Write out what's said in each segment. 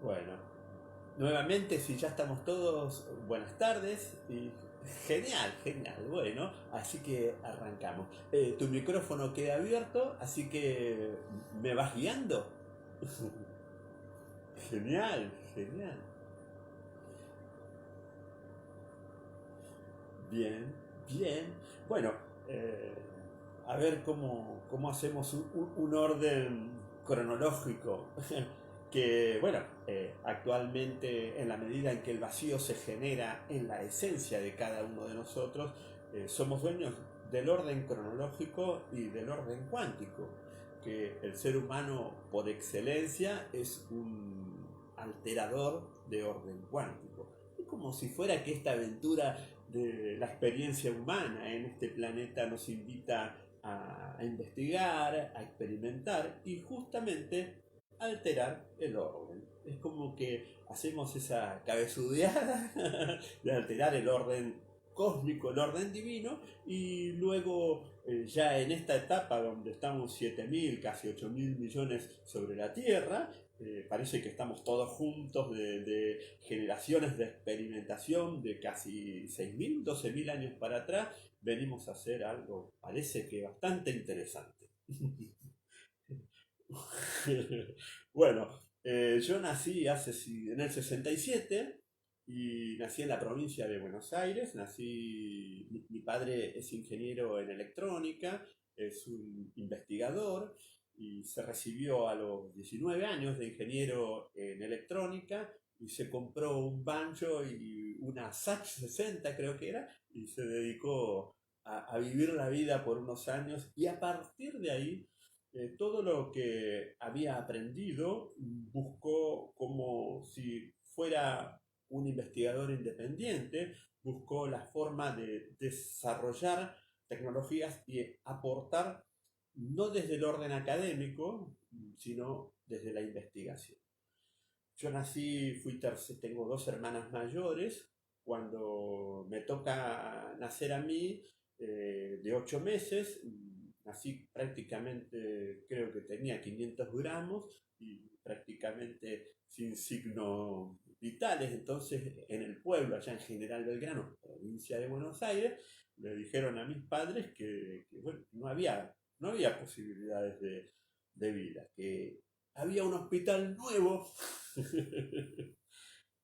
Bueno, nuevamente, si ya estamos todos, buenas tardes y genial, genial. Bueno, así que arrancamos. Tu micrófono queda abierto, así que me vas guiando. Genial, genial. Bien, bien. Bueno, eh, a ver cómo hacemos un orden cronológico. Que, bueno, actualmente en la medida en que el vacío se genera en la esencia de cada uno de nosotros, somos dueños del orden cronológico y del orden cuántico, que el ser humano por excelencia es un alterador de orden cuántico. Es como si fuera que esta aventura de la experiencia humana en este planeta nos invita a investigar, a experimentar y justamente alterar el orden. Es como que hacemos esa cabezudeada de alterar el orden cósmico, el orden divino, y luego ya en esta etapa donde estamos 7.000 casi 8.000 millones sobre la Tierra, parece que estamos todos juntos de generaciones de experimentación de casi 6.000 12.000 años para atrás, venimos a hacer algo, parece que bastante interesante. Bueno, yo nací en el 67 y nací en la provincia de Buenos Aires. Mi padre es ingeniero en electrónica, es un investigador y se recibió a los 19 años de ingeniero en electrónica y se compró un banjo y una Sach 60 creo que era y se dedicó a vivir la vida por unos años y a partir de ahí todo lo que había aprendido buscó como si fuera un investigador independiente, buscó la forma de desarrollar tecnologías y aportar no desde el orden académico, sino desde la investigación. Yo tengo dos hermanas mayores. Cuando me toca nacer a mí, de 8 meses, nací prácticamente, creo que tenía 500 gramos y prácticamente sin signos vitales. Entonces, en el pueblo, allá en General Belgrano, provincia de Buenos Aires, le dijeron a mis padres que, bueno, no había posibilidades de vida, que había un hospital nuevo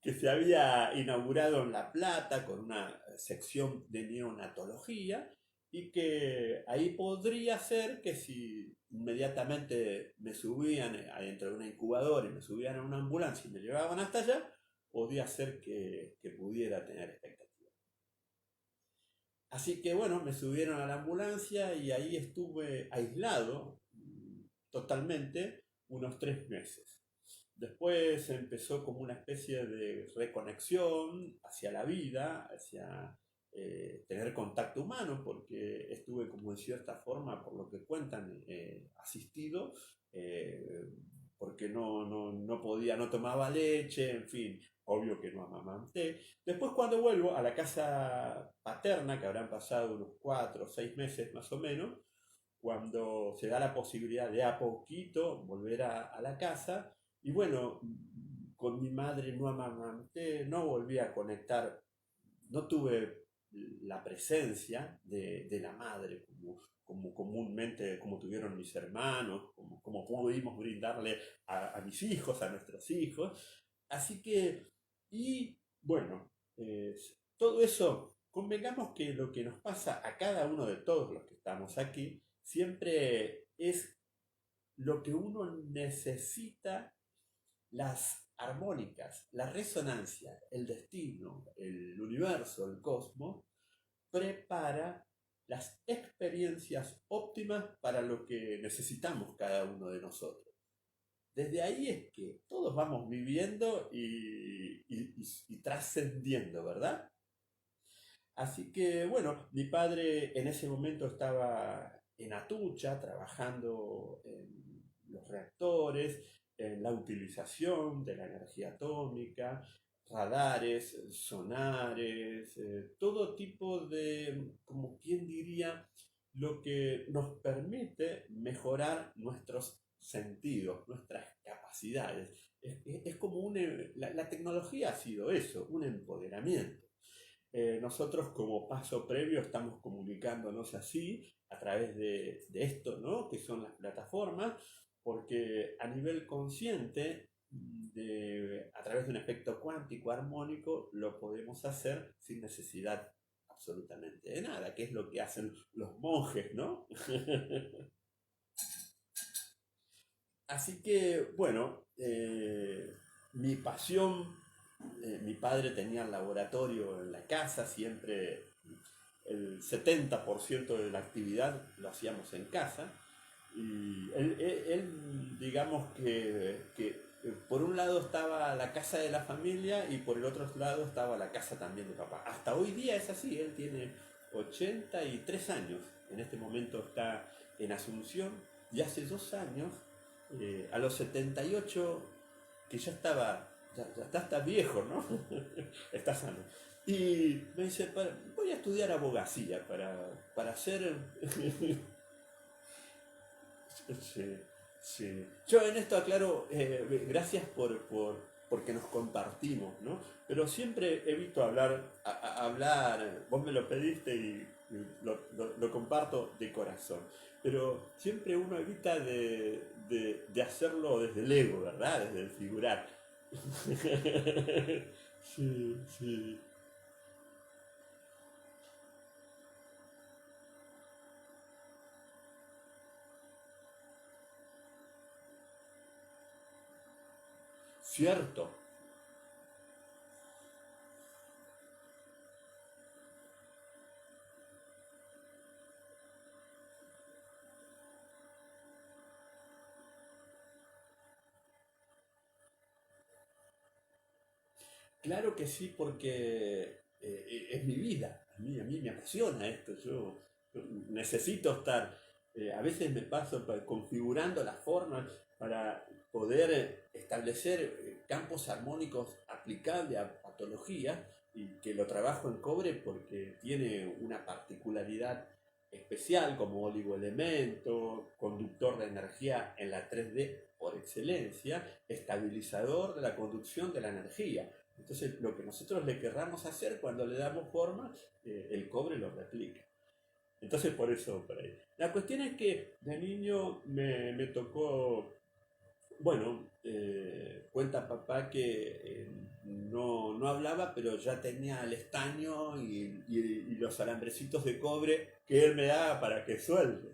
que se había inaugurado en La Plata con una sección de neonatología y que ahí podría ser que si inmediatamente me subían adentro de una incubadora y me subían a una ambulancia y me llevaban hasta allá, podía ser que pudiera tener expectativa. Así que bueno, me subieron a la ambulancia y ahí estuve aislado totalmente unos 3 meses. Después empezó como una especie de reconexión hacia la vida, hacia tener contacto humano, porque estuve como en cierta forma, por lo que cuentan, asistido, eh, porque no podía, no tomaba leche, en fin, obvio que no amamanté. Después cuando vuelvo a la casa paterna, que habrán pasado unos 4 o 6 meses más o menos, cuando se da la posibilidad de a poquito volver a la casa, y bueno, con mi madre no amamanté, no volví a conectar, no tuve la presencia de la madre como comúnmente, como tuvieron mis hermanos, como pudimos brindarle a mis hijos, a nuestros hijos. Así que, y bueno, todo eso, convengamos que lo que nos pasa a cada uno de todos los que estamos aquí, siempre es lo que uno necesita, las armónicas, la resonancia, el destino, el universo, el cosmos, prepara las experiencias óptimas para lo que necesitamos cada uno de nosotros. Desde ahí es que todos vamos viviendo y trascendiendo, ¿verdad? Así que bueno, mi padre en ese momento estaba en Atucha trabajando en los reactores, en la utilización de la energía atómica, radares, sonares, todo tipo de, como quien diría, lo que nos permite mejorar nuestros sentidos, nuestras capacidades. es como la tecnología ha sido eso, un empoderamiento. Nosotros como paso previo estamos comunicándonos así a través de esto, ¿no? Que son las plataformas, porque a nivel consciente, a través de un efecto cuántico armónico, lo podemos hacer sin necesidad absolutamente de nada, que es lo que hacen los monjes, ¿no? Así que, bueno, mi pasión, mi padre tenía el laboratorio en la casa, siempre el 70% de la actividad lo hacíamos en casa. Y digamos que por un lado estaba la casa de la familia y por el otro lado estaba la casa también de papá. Hasta hoy día es así, él tiene 83 años, en este momento está en Asunción y hace 2 años, a los 78, que ya estaba, ya está viejo, ¿no? Está sano. Y me dice, voy a estudiar abogacía para hacer... Sí, sí. Yo en esto aclaro, gracias porque nos compartimos, ¿no? Pero siempre evito hablar, vos me lo pediste y lo comparto de corazón. Pero siempre uno evita de hacerlo desde el ego, ¿verdad? Desde el figurar. Sí, sí. Cierto. Claro que sí, porque es mi vida. A mí me apasiona esto. Yo necesito estar. A veces me paso configurando las formas para poder establecer campos armónicos aplicables a patologías y que lo trabajo en cobre porque tiene una particularidad especial como oligoelemento, conductor de energía en la 3D por excelencia, estabilizador de la conducción de la energía. Entonces, lo que nosotros le querramos hacer cuando le damos forma, el cobre lo replica. Entonces, por eso, por ahí. La cuestión es que de niño me tocó, bueno, cuenta papá que no hablaba, pero ya tenía el estaño y los alambrecitos de cobre que él me daba para que suelte.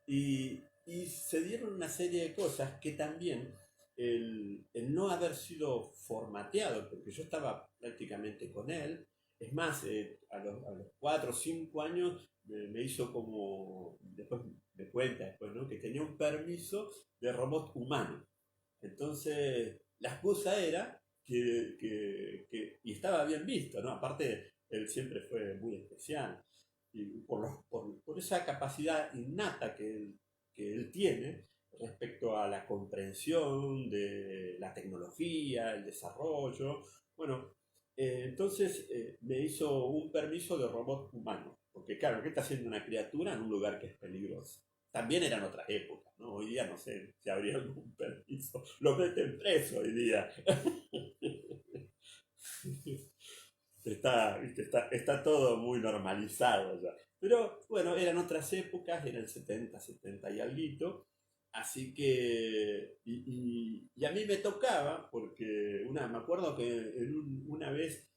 Y se dieron una serie de cosas que también el no haber sido formateado, porque yo estaba prácticamente con él, es más, a los 4 o 5 años me hizo como, después me cuenta después, ¿no? Que tenía un permiso de robot humano. Entonces, la excusa era y estaba bien visto, ¿no? Aparte, él siempre fue muy especial y por esa capacidad innata que él tiene respecto a la comprensión de la tecnología, el desarrollo. Bueno, entonces me hizo un permiso de robot humano, porque claro, ¿qué está haciendo una criatura en un lugar que es peligroso? También eran otras épocas, ¿no? Hoy día no sé si habría algún permiso. Lo meten preso hoy día. Está todo muy normalizado ya. Pero bueno, eran otras épocas, era el 70, 70 y alguito. Así que, y a mí me tocaba, porque me acuerdo que una vez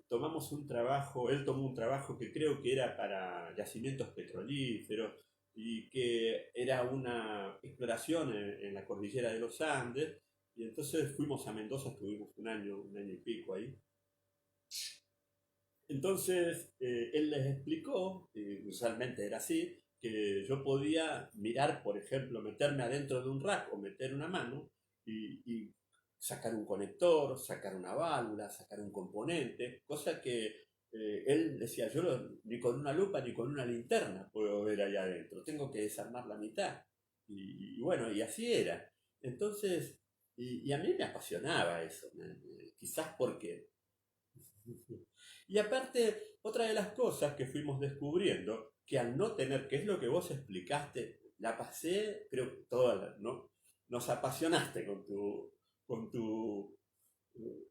tomamos un trabajo, él tomó un trabajo que creo que era para yacimientos petrolíferos y que era una exploración en la cordillera de los Andes. Y entonces fuimos a Mendoza, estuvimos un año y pico ahí. Entonces, él les explicó, usualmente era así, que yo podía mirar, por ejemplo, meterme adentro de un rack o meter una mano y sacar un conector, sacar una válvula, sacar un componente, cosa que él decía, yo ni con una lupa ni con una linterna puedo ver allá adentro, tengo que desarmar la mitad. Y bueno, y así era. Entonces, y a mí me apasionaba eso, quizás porque y aparte, otra de las cosas que fuimos descubriendo, que al no tener, que es lo que vos explicaste, la pasé, creo que toda, ¿no? nos apasionaste con tu,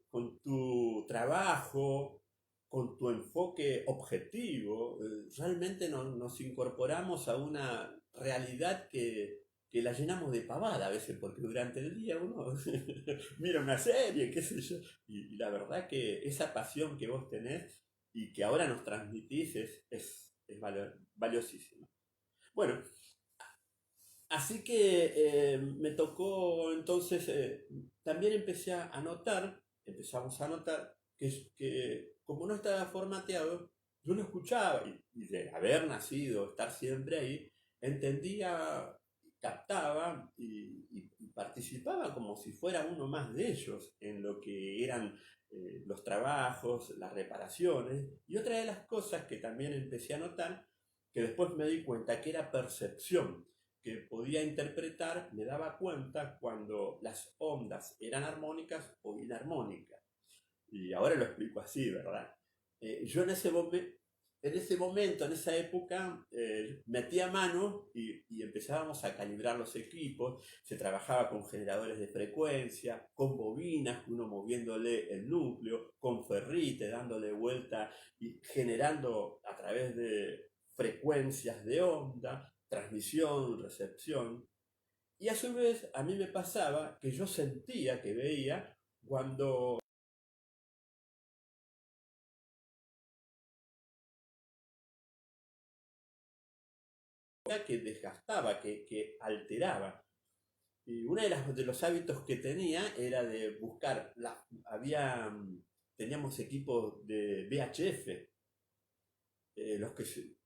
con tu trabajo, con tu enfoque objetivo. Realmente nos incorporamos a una realidad que la llenamos de pavada a veces, porque durante el día uno mira una serie, qué sé yo, y la verdad que esa pasión que vos tenés y que ahora nos transmitís es valiosísima. Bueno, así que me tocó entonces, también empezamos a notar que como no estaba formateado, yo lo escuchaba y de haber nacido, estar siempre ahí, entendía, captaba y participaba como si fuera uno más de ellos en lo que eran los trabajos, las reparaciones. Y otra de las cosas que también empecé a notar, que después me di cuenta que era percepción, que podía interpretar, me daba cuenta cuando las ondas eran armónicas o inarmónicas. Y ahora lo explico así, ¿verdad? Yo en ese momento, en esa época, metía mano y empezábamos a calibrar los equipos. Se trabajaba con generadores de frecuencia, con bobinas, uno moviéndole el núcleo, con ferrite, dándole vuelta y generando a través de frecuencias de onda, transmisión, recepción. Y a su vez, a mí me pasaba que yo sentía que veía cuando que desgastaba, que alteraba. Y uno de los hábitos que tenía era de buscar, teníamos equipos de VHF,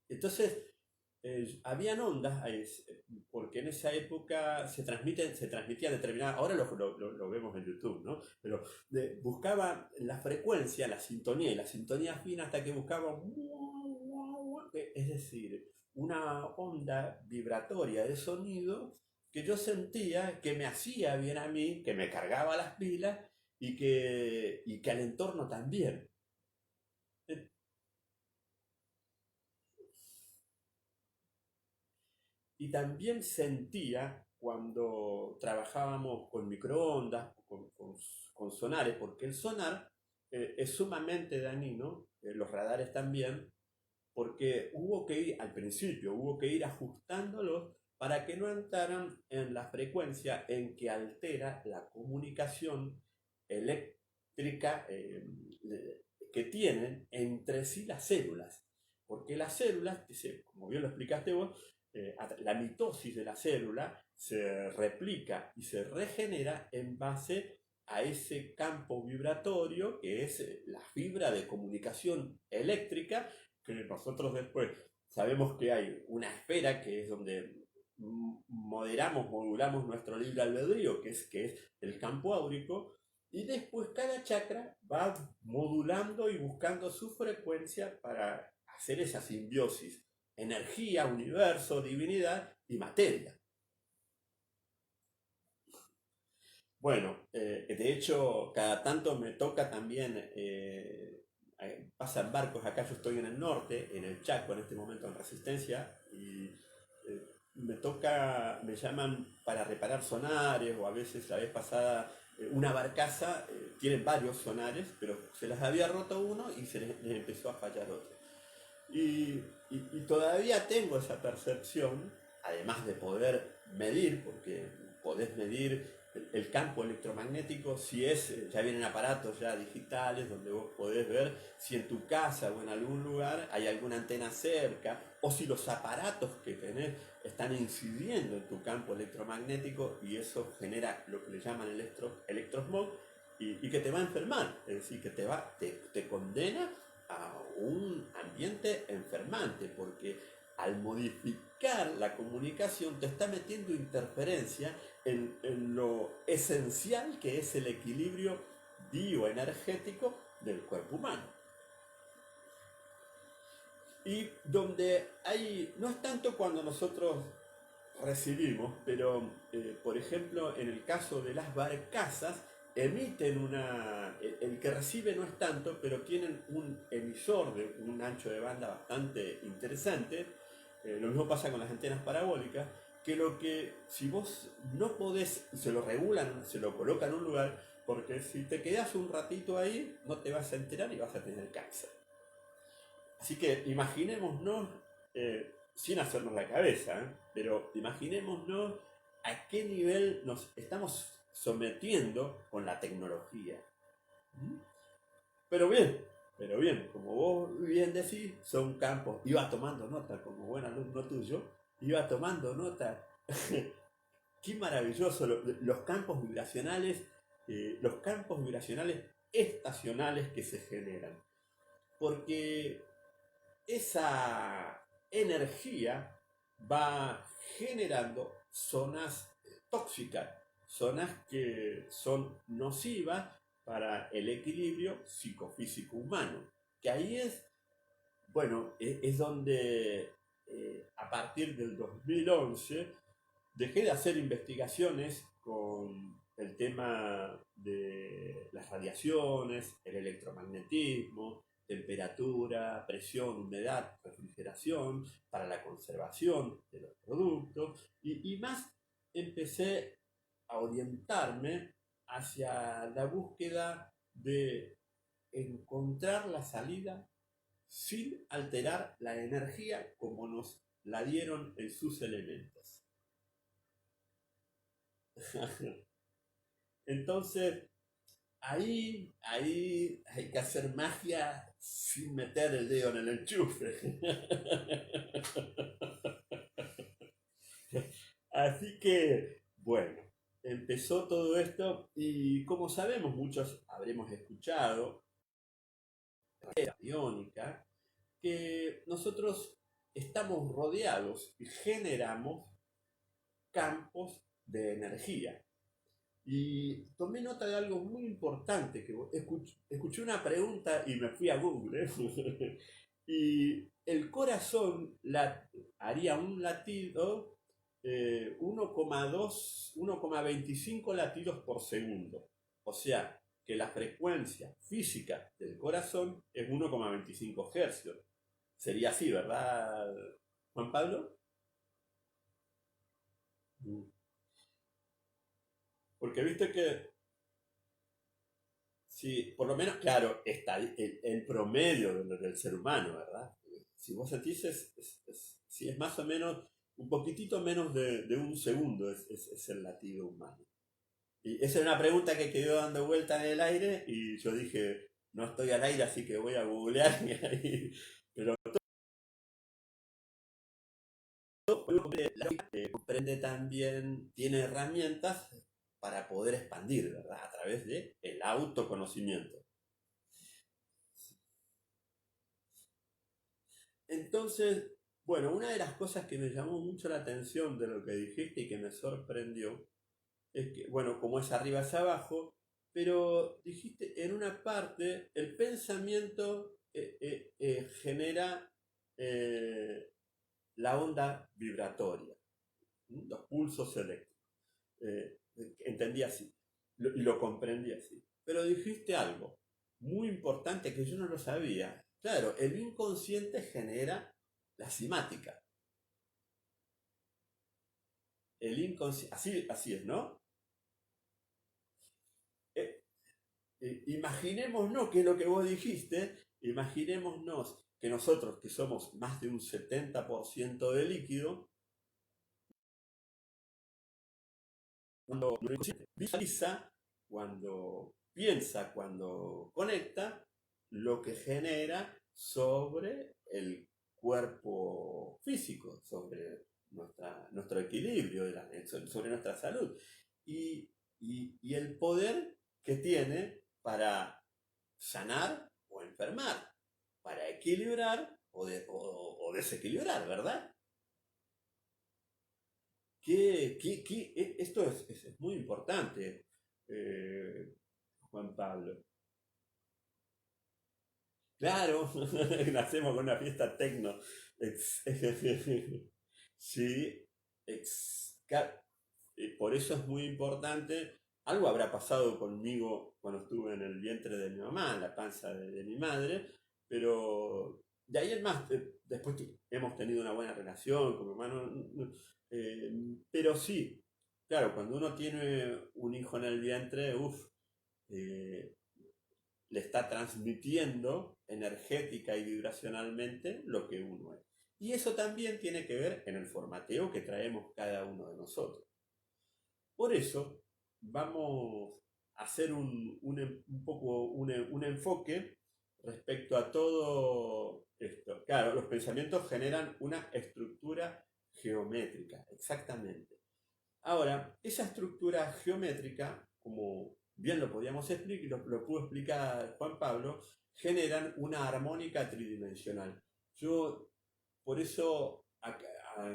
entonces habían ondas, porque en esa época se transmitía determinada, ahora lo vemos en YouTube, ¿no? Pero buscaba la frecuencia, la sintonía y la sintonía fina hasta que buscaba, es decir, una onda vibratoria de sonido que yo sentía que me hacía bien a mí, que me cargaba las pilas y que al entorno también. Y también sentía cuando trabajábamos con microondas, con sonares, porque el sonar es sumamente dañino, los radares también, porque al principio hubo que ir ajustándolos para que no entraran en la frecuencia en que altera la comunicación eléctrica que tienen entre sí las células. Porque las células, como bien lo explicaste vos, la mitosis de la célula se replica y se regenera en base a ese campo vibratorio que es la fibra de comunicación eléctrica, que nosotros después sabemos que hay una esfera que es donde modulamos nuestro libre albedrío, que es el campo áurico, y después cada chakra va modulando y buscando su frecuencia para hacer esa simbiosis, energía, universo, divinidad y materia. Bueno, de hecho, cada tanto me toca también, pasan barcos acá, yo estoy en el norte, en el Chaco en este momento en Resistencia, y me llaman para reparar sonares, o a veces la vez pasada una barcaza, tienen varios sonares, pero se les había roto uno y les empezó a fallar otro. Y todavía tengo esa percepción, además de poder medir, porque podés medir el campo electromagnético, ya vienen aparatos ya digitales donde vos podés ver si en tu casa o en algún lugar hay alguna antena cerca, o si los aparatos que tenés están incidiendo en tu campo electromagnético, y eso genera lo que le llaman electrosmog, y que te va a enfermar, es decir, que te condena a un ambiente enfermante, porque al modificar la comunicación te está metiendo interferencia en lo esencial que es el equilibrio bioenergético del cuerpo humano. Y donde no es tanto cuando nosotros recibimos, pero por ejemplo en el caso de las barcazas, emiten el que recibe no es tanto, pero tienen un emisor de un ancho de banda bastante interesante. Lo mismo pasa con las antenas parabólicas, si vos no podés, se lo regulan, se lo colocan en un lugar, porque si te quedas un ratito ahí, no te vas a enterar y vas a tener cáncer. Así que imaginémonos, sin hacernos la cabeza, pero imaginémonos a qué nivel nos estamos sometiendo con la tecnología. ¿Mm? Pero bien, como vos bien decís, son campos. Iba tomando nota, como buen alumno tuyo, iba tomando nota. Qué maravilloso los campos vibracionales estacionales que se generan. Porque esa energía va generando zonas tóxicas, zonas que son nocivas para el equilibrio psicofísico humano. Que ahí es, bueno, es donde a partir del 2011 dejé de hacer investigaciones con el tema de las radiaciones, el electromagnetismo, temperatura, presión, humedad, refrigeración, para la conservación de los productos, y más empecé a orientarme hacia la búsqueda de encontrar la salida sin alterar la energía como nos la dieron en sus elementos. Entonces, ahí hay que hacer magia sin meter el dedo en el enchufe. Así que, bueno, empezó todo esto y como sabemos, muchos habremos escuchado la iónica, que nosotros estamos rodeados y generamos campos de energía. Y tomé nota de algo muy importante, que escuché una pregunta y me fui a Google. Y el corazón haría un latido 1,2, 1,25 latidos por segundo. O sea, que la frecuencia física del corazón es 1,25 hercios. Sería así, ¿verdad, Juan Pablo? Porque viste que, sí, por lo menos, claro, está el promedio del ser humano, ¿verdad? Si vos sentís, si es más o menos, un poquitito menos de un segundo es el latido humano. Y esa es una pregunta que quedó dando vuelta en el aire y yo dije, no estoy al aire, así que voy a googlear. Pero comprende también, tiene herramientas para poder expandir, ¿verdad? A través de el autoconocimiento. Entonces, bueno, una de las cosas que me llamó mucho la atención de lo que dijiste y que me sorprendió es que, bueno, como es arriba es abajo, pero dijiste en una parte, el pensamiento genera eh, la onda vibratoria, los pulsos eléctricos. Entendí así y lo comprendí así. Pero dijiste algo muy importante que yo no lo sabía. Claro, el inconsciente genera la simática. El inconsciente, así es, ¿no? Eh, imaginémonos que es lo que vos dijiste, imaginémonos que nosotros, que somos más de un 70% de líquido, cuando visualiza, cuando piensa, cuando conecta, lo que genera sobre el cuerpo físico, sobre nuestro equilibrio, sobre nuestra salud. Y el poder que tiene para sanar o enfermar, para equilibrar o desequilibrar, ¿verdad? Esto es muy importante, Juan Pablo. Claro, nacemos con una fiesta tecno. Ex- sí, por eso es muy importante. Algo habrá pasado conmigo cuando estuve en el vientre de mi mamá, en la panza de mi madre, pero de ahí en más, después hemos tenido una buena relación con mi hermano. Pero sí, claro, cuando uno tiene un hijo en el vientre, eh, le está transmitiendo energética y vibracionalmente lo que uno es. Y eso también tiene que ver en el formateo que traemos cada uno de nosotros. Por eso vamos a hacer un poco un enfoque respecto a todo esto. Claro, los pensamientos generan una estructura geométrica, exactamente. Ahora, esa estructura geométrica, como bien lo podíamos explicar, lo pudo explicar Juan Pablo, generan una armónica tridimensional. Yo por eso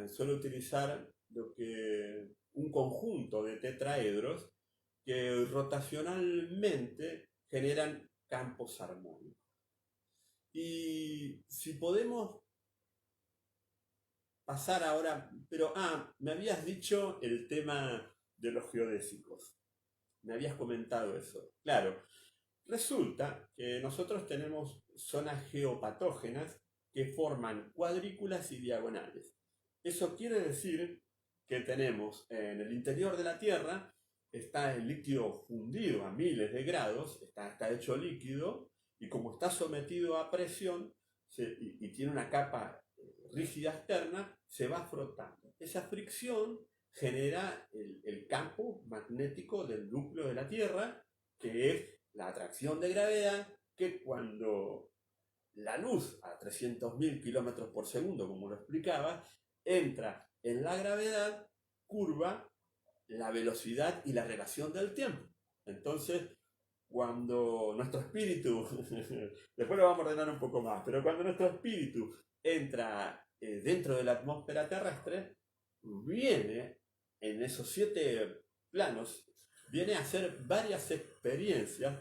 suelo utilizar un conjunto de tetraedros que rotacionalmente generan campos armónicos. Y si podemos pasar ahora, pero me habías dicho el tema de los geodésicos. Me habías comentado eso. Claro, resulta que nosotros tenemos zonas geopatógenas que forman cuadrículas y diagonales. Eso quiere decir que tenemos en el interior de la Tierra, está el líquido fundido a miles de grados, está hecho líquido, y como está sometido a presión y tiene una capa rígida externa, se va frotando. Esa fricción genera el campo magnético del núcleo de la Tierra, que es la atracción de gravedad, que cuando la luz a 300.000 kilómetros por segundo, como lo explicaba, entra en la gravedad, curva la velocidad y la relación del tiempo. Entonces, cuando nuestro espíritu, después lo vamos a ordenar un poco más, pero cuando nuestro espíritu entra dentro de la atmósfera terrestre, viene en esos 7 planos, viene a hacer varias experiencias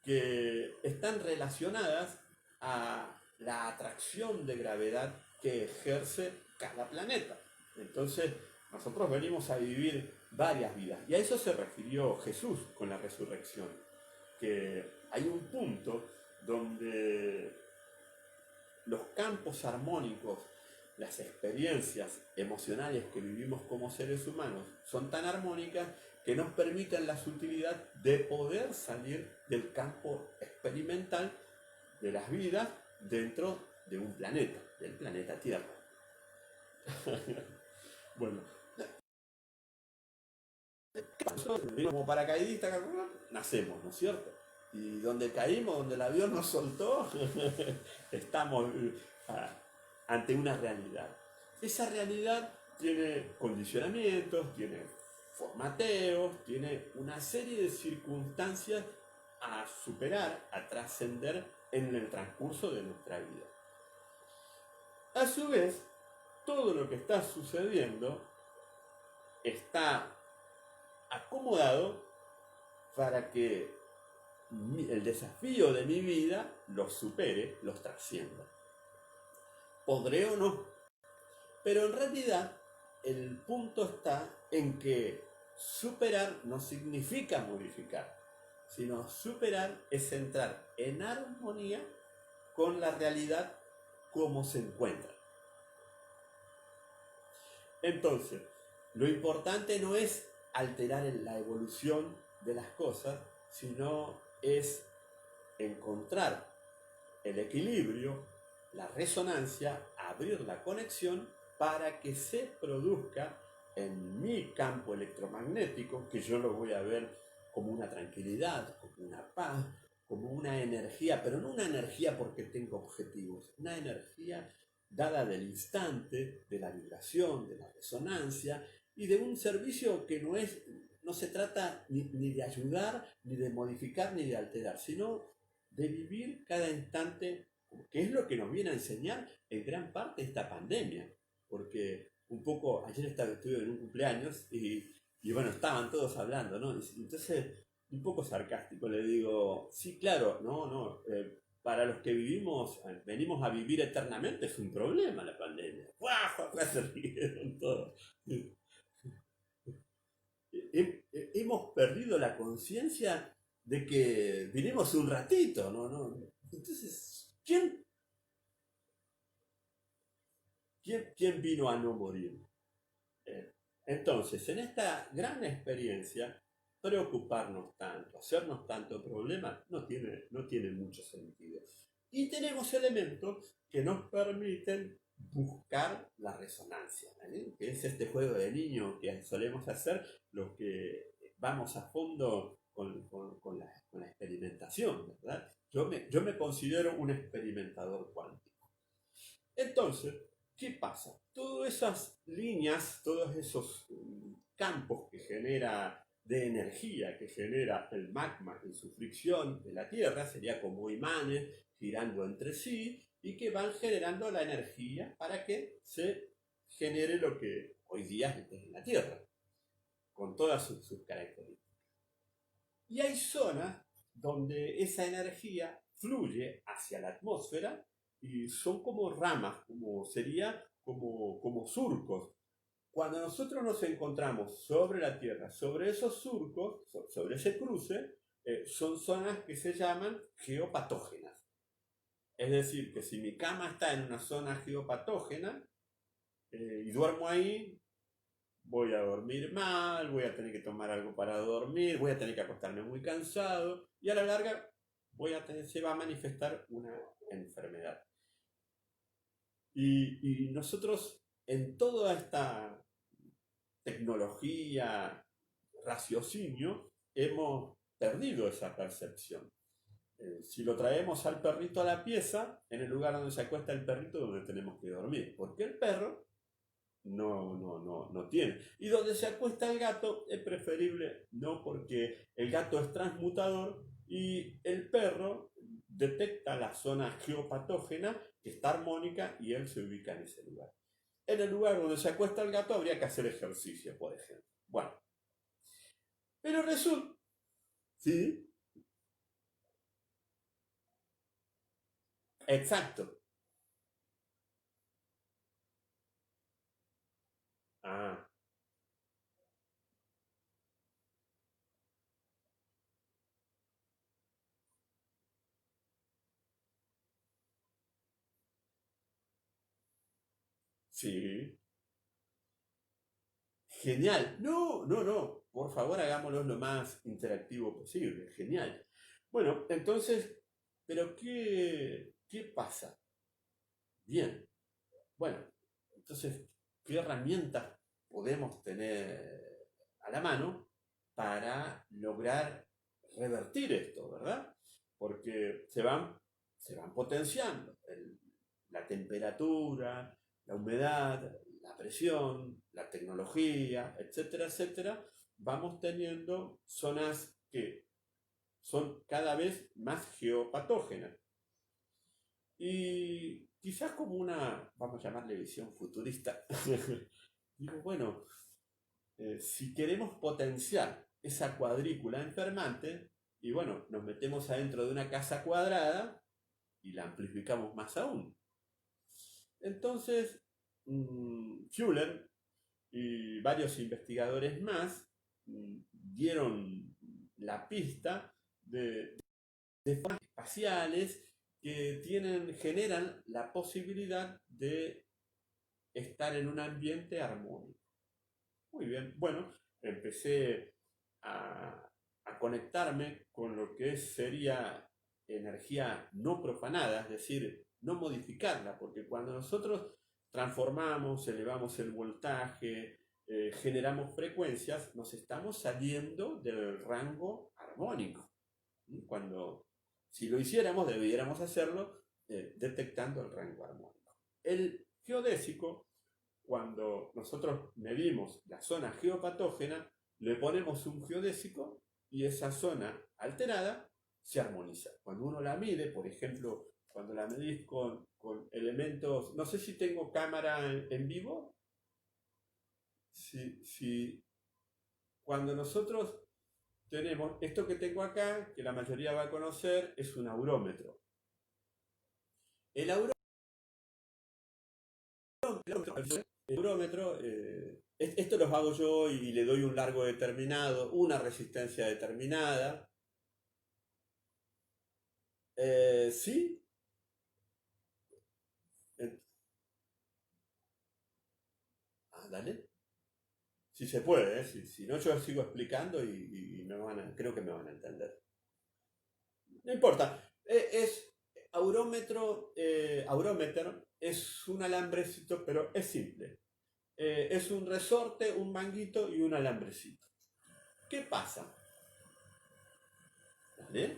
que están relacionadas a la atracción de gravedad que ejerce cada planeta. Entonces, nosotros venimos a vivir varias vidas. Y a eso se refirió Jesús con la resurrección. Que hay un punto donde los campos armónicos, las experiencias emocionales que vivimos como seres humanos son tan armónicas que nos permiten la sutilidad de poder salir del campo experimental de las vidas dentro de un planeta, del planeta Tierra. Bueno, como paracaidista nacemos, ¿no es cierto? Y donde caímos, donde el avión nos soltó, estamos ante una realidad. Esa realidad tiene condicionamientos, tiene formateos, tiene una serie de circunstancias a superar, a trascender en el transcurso de nuestra vida. A su vez, todo lo que está sucediendo está acomodado para que el desafío de mi vida los supere, los trascienda. Podré o no, pero en realidad el punto está en que superar no significa modificar, sino superar es entrar en armonía con la realidad como se encuentra. Entonces, lo importante no es alterar la evolución de las cosas, sino es encontrar el equilibrio, la resonancia, abrir la conexión para que se produzca en mi campo electromagnético, que yo lo voy a ver como una tranquilidad, como una paz, como una energía, pero no una energía porque tengo objetivos, una energía dada del instante, de la vibración, de la resonancia y de un servicio que no se trata ni de ayudar, ni de modificar, ni de alterar, sino de vivir cada instante, que es lo que nos viene a enseñar en gran parte esta pandemia. Porque un poco, ayer estuve en un cumpleaños y bueno, estaban todos hablando, ¿no? Entonces, un poco sarcástico, le digo, sí, claro, no, para los que venimos a vivir eternamente es un problema la pandemia. ¡Guau! Se rieron todos. Hemos perdido la conciencia de que vinimos un ratito, ¿no? Entonces, ¿quién vino a no morir? Eh, Entonces, en esta gran experiencia, preocuparnos tanto, hacernos tanto problema, no tiene mucho sentido. Y tenemos elementos que nos permiten buscar la resonancia, ¿eh? Que es este juego de niño que solemos hacer los que vamos a fondo con la experimentación, ¿verdad? Yo me considero un experimentador cuántico. Entonces, ¿qué pasa? Todas esas líneas, todos esos campos que genera de energía que genera el magma en su fricción de la Tierra, sería como imanes girando entre sí y que van generando la energía para que se genere lo que hoy día es en la Tierra, con todas sus características. Y hay zonas donde esa energía fluye hacia la atmósfera y son como ramas, como surcos. Cuando nosotros nos encontramos sobre la Tierra, sobre esos surcos, sobre ese cruce, son zonas que se llaman geopatógenas. Es decir, que si mi cama está en una zona geopatógena y duermo ahí, voy a dormir mal, voy a tener que tomar algo para dormir, voy a tener que acostarme muy cansado y a la larga se va a manifestar una enfermedad. Y nosotros en toda esta tecnología, raciocinio, hemos perdido esa percepción. Si lo traemos al perrito a la pieza, en el lugar donde se acuesta el perrito, donde tenemos que dormir, porque el perro no tiene. Y donde se acuesta el gato es preferible no, porque el gato es transmutador y el perro detecta la zona geopatógena que está armónica y él se ubica en ese lugar. En el lugar donde se acuesta el gato habría que hacer ejercicio, por ejemplo. Bueno, pero resulta, ¿sí? Exacto. Ah, sí. Genial. No, no, no. Por favor, hagámoslo lo más interactivo posible. Genial. Bueno, entonces, ¿pero qué pasa? Bien. Bueno, entonces, ¿qué herramientas podemos tener a la mano para lograr revertir esto, verdad? Porque se van potenciando la temperatura, la humedad, la presión, la tecnología, etcétera, etcétera. Vamos teniendo zonas que son cada vez más geopatógenas. Y quizás como una, vamos a llamarle visión futurista, digo, bueno, si queremos potenciar esa cuadrícula enfermante, y bueno, nos metemos adentro de una casa cuadrada y la amplificamos más aún. Entonces, Fuller y varios investigadores más dieron la pista de formas espaciales que generan la posibilidad de estar en un ambiente armónico. Muy bien, bueno, empecé a conectarme con lo que sería energía no profanada, es decir, no modificarla, porque cuando nosotros transformamos, elevamos el voltaje, generamos frecuencias, nos estamos saliendo del rango armónico. Cuando, si lo hiciéramos, debiéramos hacerlo detectando el rango armónico. El geodésico, cuando nosotros medimos la zona geopatógena, le ponemos un geodésico y esa zona alterada se armoniza. Cuando uno la mide, por ejemplo, cuando la medís con elementos, no sé si tengo cámara en vivo, si cuando nosotros tenemos esto que tengo acá, que la mayoría va a conocer, es un aurómetro. El aurómetro, esto lo hago yo y le doy un largo determinado, una resistencia determinada. ¿Sí? Eh, Dale. Si se puede, ¿eh? Si no, yo sigo explicando y creo que me van a entender. No importa. Es Aurometer es un alambrecito, pero es simple. Es un resorte, un manguito y un alambrecito. ¿Qué pasa? ¿Vale?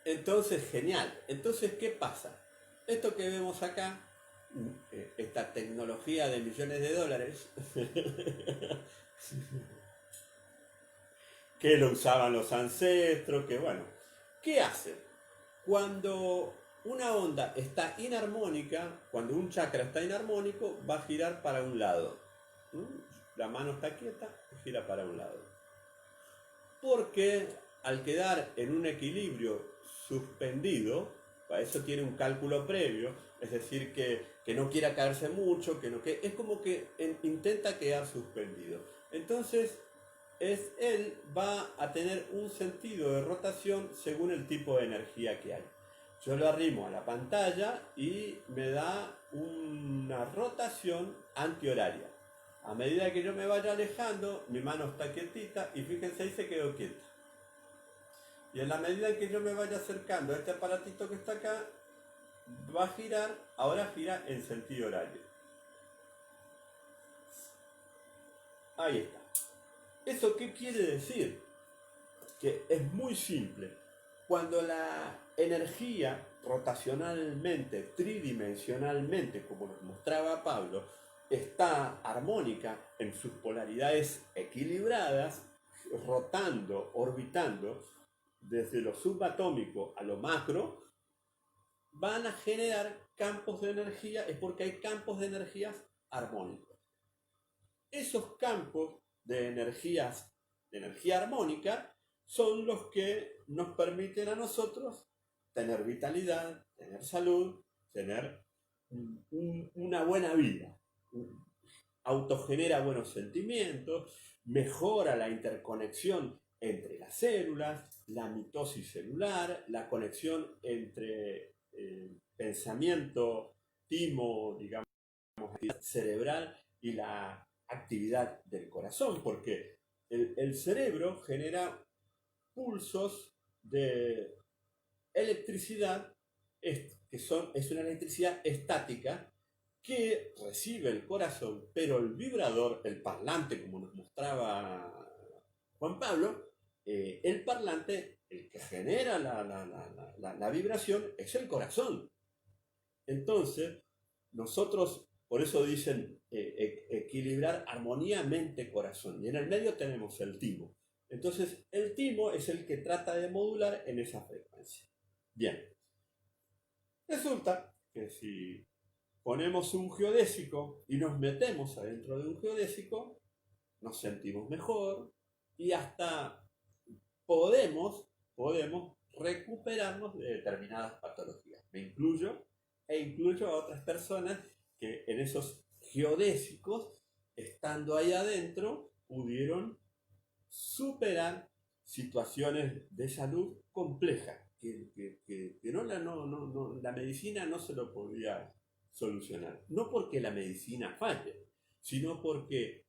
Entonces, genial. Entonces, ¿qué pasa? Esto que vemos acá, esta tecnología de millones de dólares, que lo usaban los ancestros, que bueno, ¿qué hace? Cuando una onda está inarmónica, cuando un chakra está inarmónico, va a girar para un lado. La mano está quieta y gira para un lado. Porque al quedar en un equilibrio suspendido, para eso tiene un cálculo previo, es decir, que no quiera caerse mucho, que es como que intenta quedar suspendido. Entonces, él va a tener un sentido de rotación según el tipo de energía que hay. Yo lo arrimo a la pantalla y me da una rotación antihoraria. A medida que yo me vaya alejando, mi mano está quietita y fíjense ahí se quedó quieta. Y en la medida en que yo me vaya acercando a este aparatito que está acá, va a girar, ahora gira en sentido horario. Ahí está. ¿Eso qué quiere decir? Que es muy simple. Cuando la energía rotacionalmente, tridimensionalmente, como nos mostraba Pablo, está armónica en sus polaridades equilibradas, rotando, orbitando, desde lo subatómico a lo macro, van a generar campos de energía, es porque hay campos de energías armónicos. Esos campos de energía armónica son los que nos permiten a nosotros tener vitalidad, tener salud, tener una buena vida. Autogenera buenos sentimientos, mejora la interconexión entre las células, la mitosis celular, la conexión entre pensamiento, timo, digamos, cerebral y la actividad del corazón, porque el cerebro genera pulsos de electricidad es una electricidad estática que recibe el corazón, pero el vibrador, el parlante, como nos mostraba Juan Pablo, el parlante, el que genera la vibración, es el corazón. Entonces, nosotros, por eso dicen equilibrar armonía mente-corazón. Y en el medio tenemos el timo. Entonces, el timo es el que trata de modular en esa frecuencia. Bien. Resulta que si ponemos un geodésico y nos metemos adentro de un geodésico, nos sentimos mejor y hasta podemos recuperarnos de determinadas patologías. Me incluyo e incluyo a otras personas que en esos geodésicos, estando ahí adentro, pudieron superar situaciones de salud complejas que la medicina no se lo podía solucionar. No porque la medicina falle, sino porque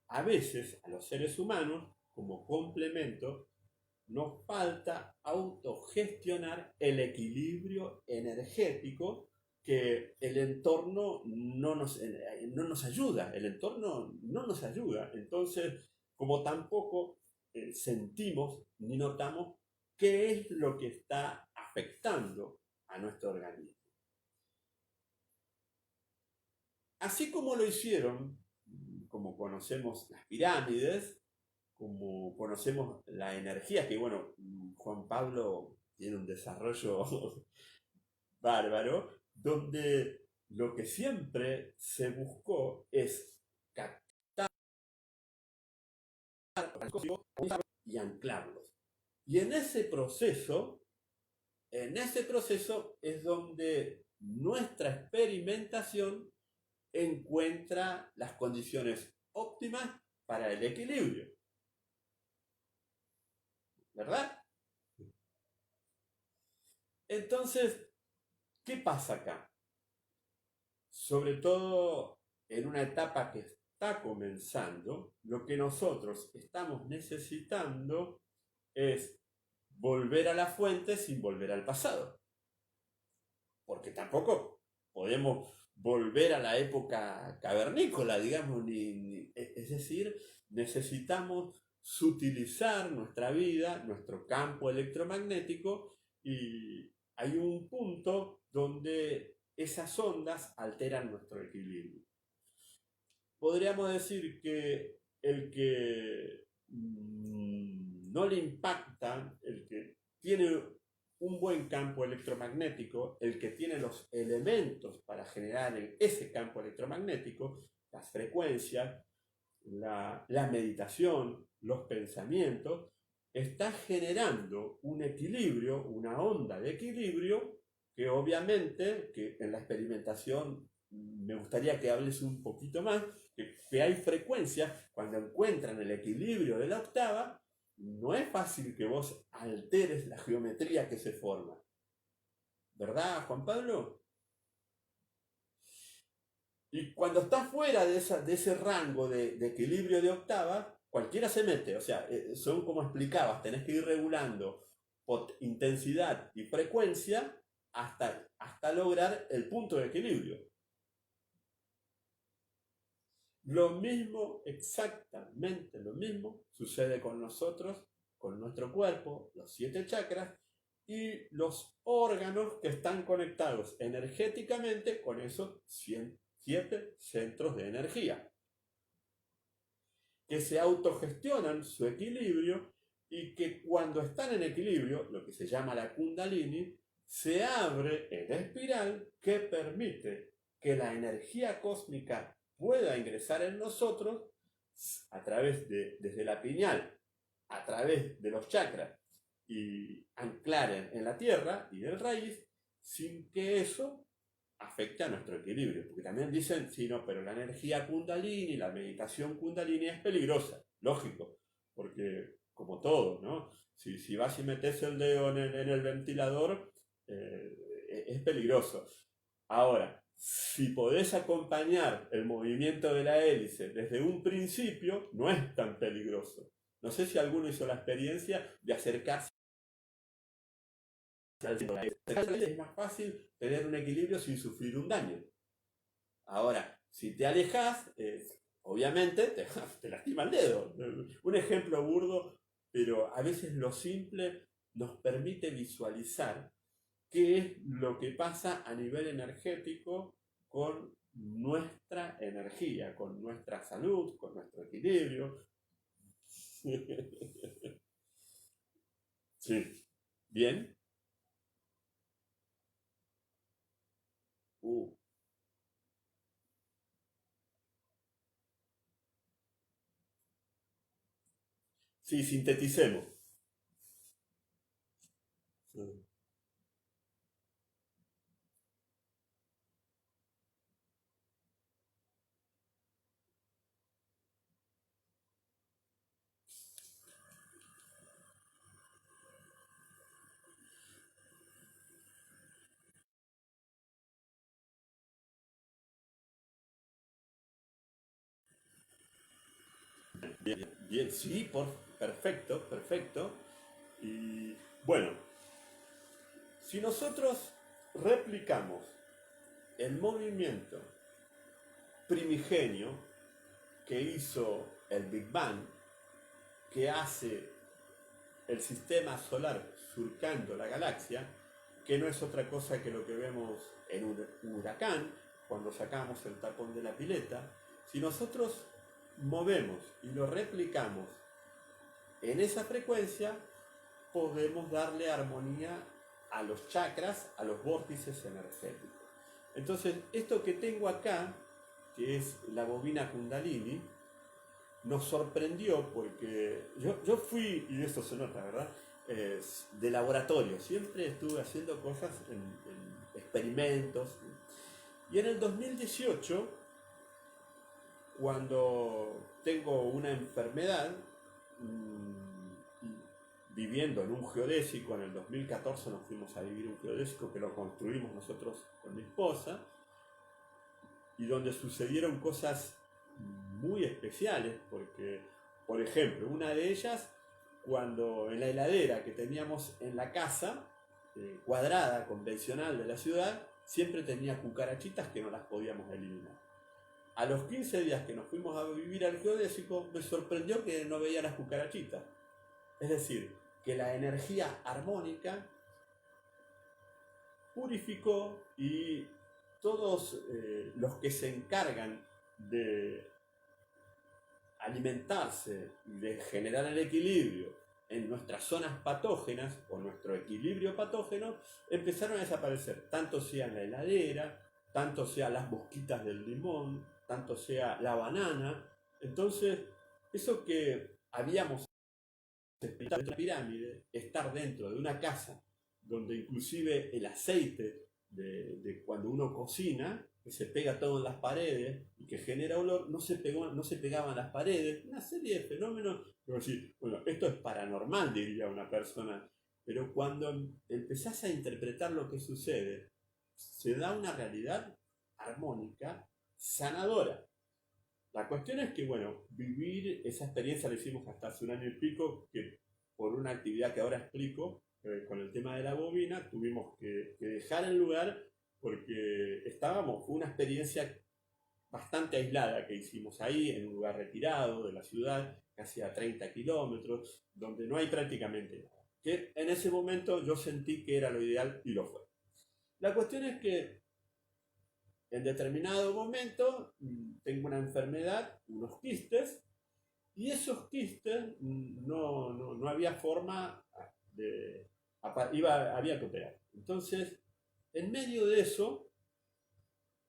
a veces a los seres humanos, como complemento, nos falta autogestionar el equilibrio energético que el entorno no nos ayuda. El entorno no nos ayuda. Entonces, como tampoco sentimos ni notamos qué es lo que está afectando a nuestro organismo. Así como lo hicieron, como conocemos las pirámides, como conocemos la energía, que bueno, Juan Pablo tiene un desarrollo bárbaro, donde lo que siempre se buscó es captar y anclarlos. Y en ese proceso es donde nuestra experimentación encuentra las condiciones óptimas para el equilibrio, ¿verdad? Entonces, ¿qué pasa acá? Sobre todo en una etapa que está comenzando, lo que nosotros estamos necesitando es volver a la fuente sin volver al pasado. Porque tampoco podemos volver a la época cavernícola, digamos, es decir, necesitamos sutilizar nuestra vida, nuestro campo electromagnético, y hay un punto donde esas ondas alteran nuestro equilibrio. Podríamos decir que el que no le impacta, el que tiene un buen campo electromagnético, el que tiene los elementos para generar ese campo electromagnético, las frecuencias, la meditación, los pensamientos, está generando un equilibrio, una onda de equilibrio que obviamente, que en la experimentación me gustaría que hables un poquito más, que hay frecuencias cuando encuentran el equilibrio de la octava, no es fácil que vos alteres la geometría que se forma. ¿Verdad, Juan Pablo? Y cuando estás fuera de ese rango de equilibrio de octava, cualquiera se mete. O sea, son como explicabas, tenés que ir regulando intensidad y frecuencia hasta lograr el punto de equilibrio. Lo mismo, exactamente lo mismo, sucede con nosotros, con nuestro cuerpo, los 7 chakras y los órganos que están conectados energéticamente con esos 7 centros de energía, que se autogestionan su equilibrio y que cuando están en equilibrio, lo que se llama la Kundalini, se abre en espiral que permite que la energía cósmica pueda ingresar en nosotros a través desde la pineal, a través de los chakras y anclar en la tierra y del raíz, sin que eso afecte a nuestro equilibrio. Porque también dicen, sí, no, pero la energía Kundalini, la meditación Kundalini es peligrosa. Lógico, porque como todo, ¿no? Si vas y metes el dedo en el ventilador, es peligroso. Ahora, si podés acompañar el movimiento de la hélice desde un principio, no es tan peligroso. No sé si alguno hizo la experiencia de acercarse al centro. Es más fácil tener un equilibrio sin sufrir un daño. Ahora, si te alejas, obviamente te lastima el dedo. Un ejemplo burdo, pero a veces lo simple nos permite visualizar qué es lo que pasa a nivel energético con nuestra energía, con nuestra salud, con nuestro equilibrio. Sí, bien. Uh, sí, sinteticemos. Bien, bien, sí, perfecto, perfecto. Y bueno, si nosotros replicamos el movimiento primigenio que hizo el Big Bang, que hace el sistema solar surcando la galaxia, que no es otra cosa que lo que vemos en un huracán, cuando sacamos el tapón de la pileta, si nosotros movemos y lo replicamos en esa frecuencia, podemos darle armonía a los chakras, a los vórtices energéticos. Entonces, esto que tengo acá, que es la bobina Kundalini, nos sorprendió porque yo fui, y eso se nota, ¿verdad? De laboratorio, siempre estuve haciendo cosas en experimentos. Y en el 2018 cuando tengo una enfermedad, viviendo en un geodésico, en el 2014 nos fuimos a vivir un geodésico que lo construimos nosotros con mi esposa, y donde sucedieron cosas muy especiales, porque, por ejemplo, una de ellas, cuando en la heladera que teníamos en la casa, cuadrada, convencional de la ciudad, siempre tenía cucarachitas que no las podíamos eliminar. A los 15 días que nos fuimos a vivir al geodésico, me sorprendió que no veía las cucarachitas. Es decir, que la energía armónica purificó, y todos los que se encargan de alimentarse y de generar el equilibrio en nuestras zonas patógenas o nuestro equilibrio patógeno empezaron a desaparecer, tanto sea en la heladera, tanto sea las mosquitas del limón, tanto sea la banana. Entonces, eso que habíamos explicado en la pirámide, estar dentro de una casa donde inclusive el aceite de cuando uno cocina, que se pega todo en las paredes y que genera olor, no se pegaban las paredes, una serie de fenómenos. Bueno, esto es paranormal, diría una persona, pero cuando empezás a interpretar lo que sucede, se da una realidad armónica, sanadora. La cuestión es que, bueno, vivir esa experiencia la hicimos hasta hace un año y pico, que por una actividad que ahora explico, con el tema de la bobina, tuvimos que dejar el lugar porque fue una experiencia bastante aislada que hicimos ahí, en un lugar retirado de la ciudad, casi a 30 kilómetros, donde no hay prácticamente nada. Que en ese momento yo sentí que era lo ideal y lo fue. La cuestión es que en determinado momento tengo una enfermedad, unos quistes, y esos quistes no había forma de... había que operar. Entonces, en medio de eso,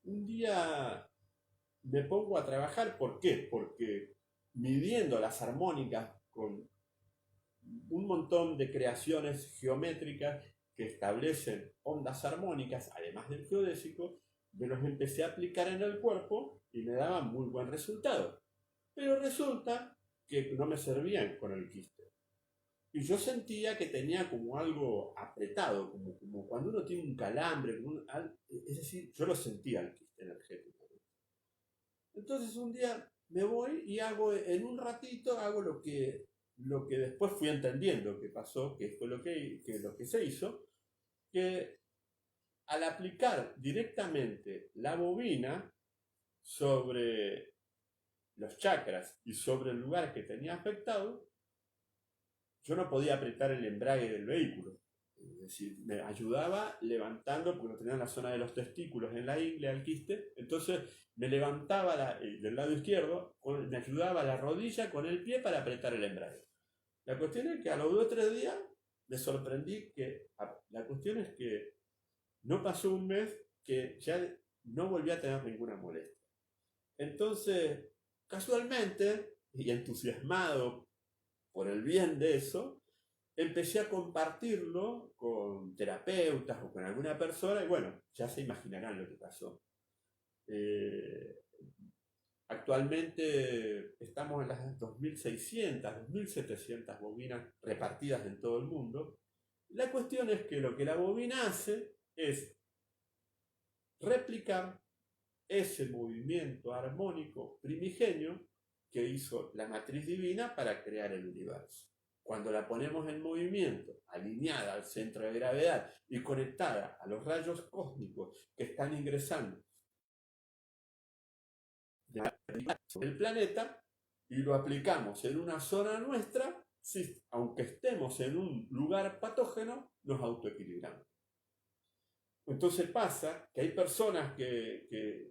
un día me pongo a trabajar. ¿Por qué? Porque midiendo las armónicas con un montón de creaciones geométricas que establecen ondas armónicas, además del geodésico, me los empecé a aplicar en el cuerpo y me daban muy buen resultado. Pero resulta que no me servían con el quiste. Y yo sentía que tenía como algo apretado, como cuando uno tiene un calambre, es decir, yo lo sentía el quiste energético. Entonces un día me voy y en un ratito hago lo que después fui entendiendo que pasó, que fue lo que se hizo, que al aplicar directamente la bobina sobre los chakras y sobre el lugar que tenía afectado, yo no podía apretar el embrague del vehículo. Es decir, me ayudaba levantando, porque lo tenía en la zona de los testículos, en la ingle, al quiste. Entonces me levantaba del lado izquierdo, me ayudaba la rodilla con el pie para apretar el embrague. La cuestión es que a los 2 o 3 días me sorprendí la cuestión es que no pasó un mes que ya no volví a tener ninguna molestia. Entonces, casualmente, y entusiasmado por el bien de eso, empecé a compartirlo con terapeutas o con alguna persona, y bueno, ya se imaginarán lo que pasó. Actualmente estamos en las 2.600, 2.700 bobinas repartidas en todo el mundo. La cuestión es que lo que la bobina hace es replicar ese movimiento armónico primigenio que hizo la matriz divina para crear el universo. Cuando la ponemos en movimiento, alineada al centro de gravedad y conectada a los rayos cósmicos que están ingresando del planeta, y lo aplicamos en una zona nuestra, aunque estemos en un lugar patógeno, nos autoequilibramos. Entonces pasa que hay personas que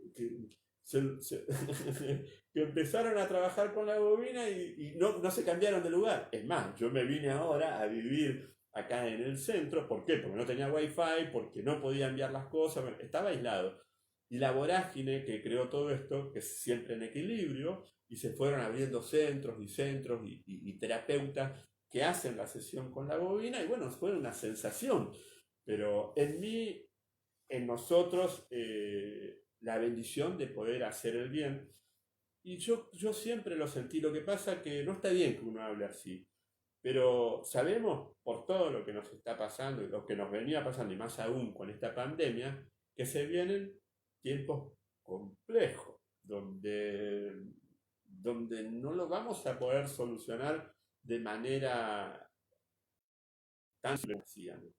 empezaron a trabajar con la bobina y no se cambiaron de lugar. Es más, yo me vine ahora a vivir acá en el centro. ¿Por qué? Porque no tenía wifi, porque no podía enviar las cosas, estaba aislado. Y la vorágine que creó todo esto, que es siempre en equilibrio, y se fueron abriendo centros y terapeutas que hacen la sesión con la bobina, y bueno, fue una sensación. Pero en nosotros, la bendición de poder hacer el bien. y yo siempre lo sentí. Lo que pasa que no está bien que uno hable así. Pero sabemos por todo lo que nos está pasando y lo que nos venía pasando, y más aún con esta pandemia, que se vienen tiempos complejos, donde no lo vamos a poder solucionar de manera tan sencilla, ¿no?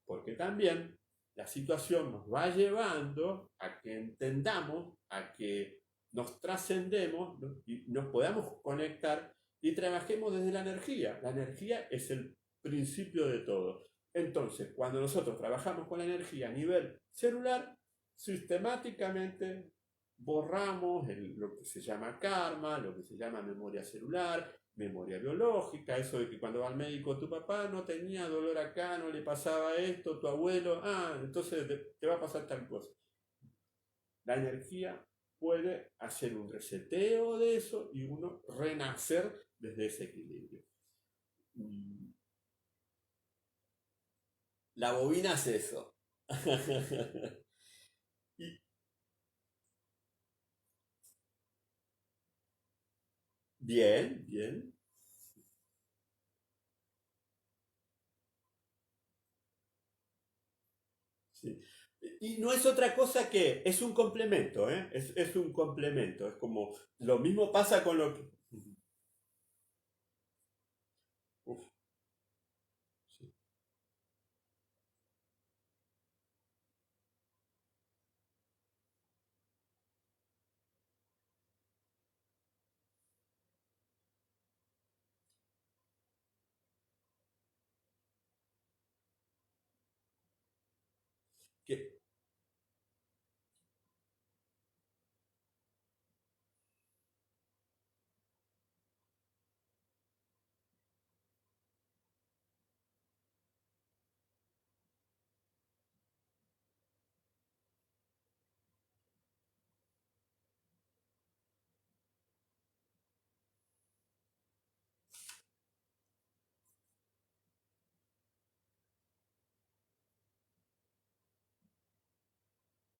Porque también la situación nos va llevando a que entendamos, a que nos trascendemos, ¿no? Y nos podamos conectar y trabajemos desde la energía. La energía es el principio de todo. Entonces, cuando nosotros trabajamos con la energía a nivel celular, sistemáticamente borramos lo que se llama karma, lo que se llama memoria celular, memoria biológica, eso de que cuando va al médico tu papá no tenía dolor acá, no le pasaba esto, tu abuelo, entonces te va a pasar tal cosa. La energía puede hacer un reseteo de eso y uno renacer desde ese equilibrio. La bobina es eso. Y bien, bien. Sí. Y no es otra cosa que, es un complemento, ¿eh? Es un complemento. Es como, lo mismo pasa con lo que... Uf, sí.